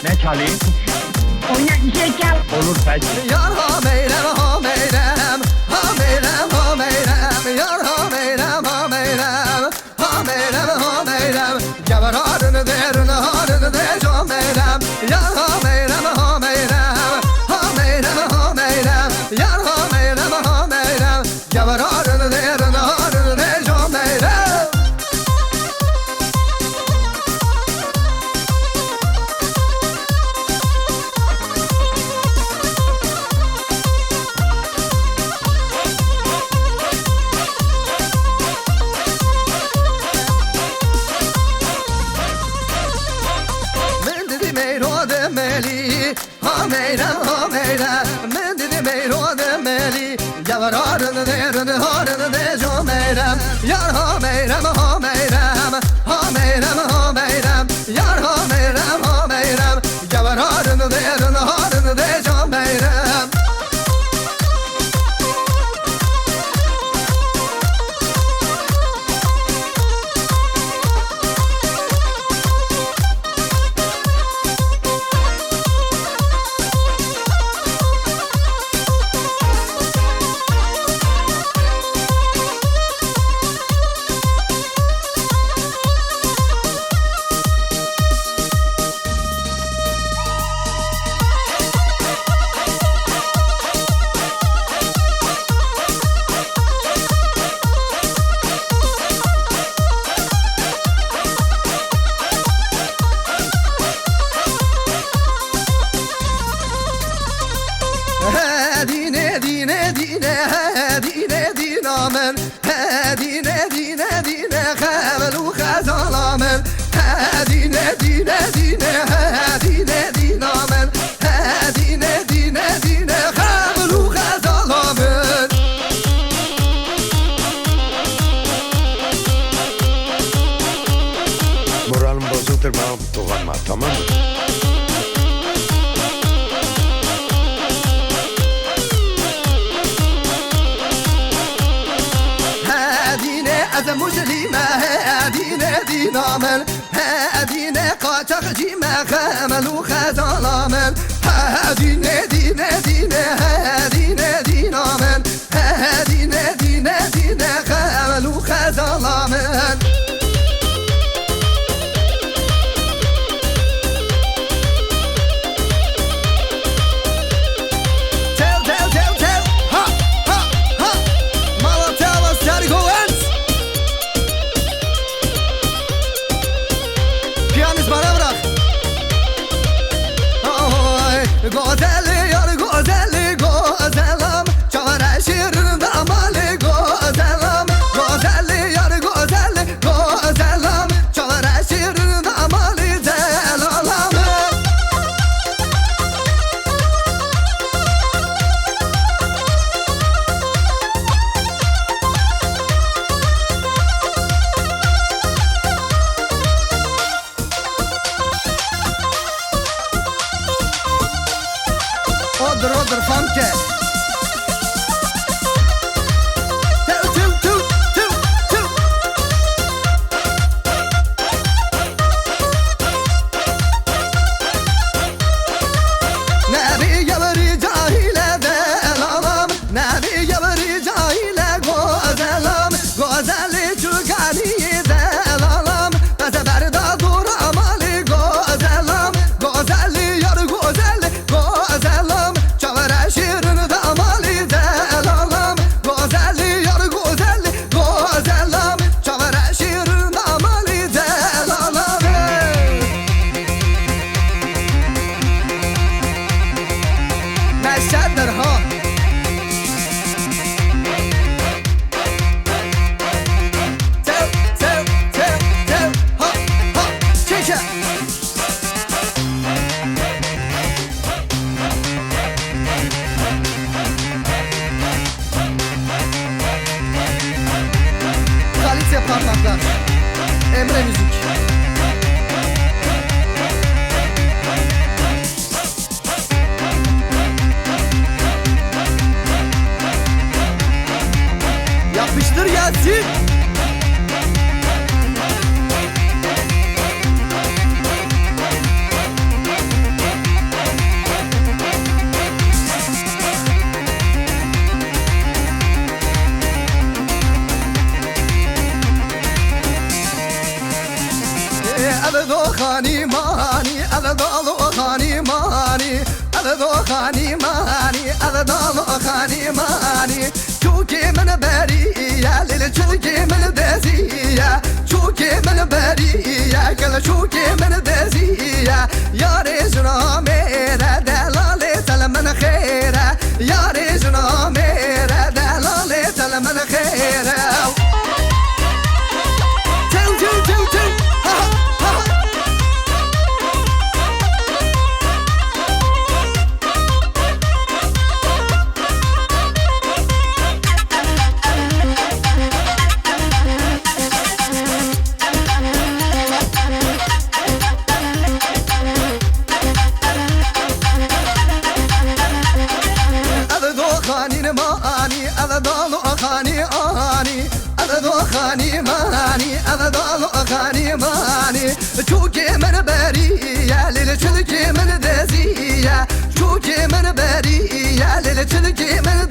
Ne çalayım? Oynak bir şey çal. Olur peki. Yar ha meyrem ha meyrem, ha meyrem ha meyrem, yar ha meyrem ha meyrem, ha meyrem ha meyrem. Geber harını derin harını de can meyrem, yar ha meyrem ha meyrem, ha meyrem ha meyrem, yar ha meyrem ha meyrem. Geber harını derin harını de can meyrem. Men dedi meyro demeli, ha meyrem ha meyrem. Men dedi meyro demeli, geber harını derin harını de can meyrem, yar ha meyrem ha meyrem, ha meyrem ha meyrem, yar ha meyrem ha meyrem. Geber harını derin harını de can meyrem. Dine dine dine dine dinamen, dine dine dine khavlu khazalamen, dine dine dine dine dinamen, dine dine dine khavlu khazalamen. Moralim bozuktur, bana dokunma, tamam mı? Dine az muslime, dine dinamen, dine kaçak cime khamlu khazalamen, dine dine dine dine dinamen, dine dine dine khamlu khazalamen. Tell, ha, ha, ha. Malatyalı Sergovens. Piyanist bana bırak. Oy, güzel yar güzel güzelim, çare şirin damali güzelim, güzel yar güzel güzelim, çare şirin damali zelalim. Odur famke. Tüv. Nebi gavri cahile delalam, nebi gavri cahile gozelam, gozeli çukani delalam, bezeberda dur amali gozelam, gozeli yar gozeli gozelam, çavere şirin damali delalam, gozeli yar gozeli gozelam, çavere şirin damali delalam. Meşeddir ha. Tell, ha, ha, çeke. Galicia parmaklar. Emre Müzik. Yapıştır Yasin. دالو خاني ماني أذدو خاني ماني أذدو خاني ماني شوكي من برية للشوكي من دزية شوكي من برية كل شوكي من دزية يا رجنا ميرا دلالي سلمن خيرا يا رجنا ميرا دلالي سلمن خيرا خاني ماني شوكي من برية للشلكي من دزية شوكي من برية للشلكي من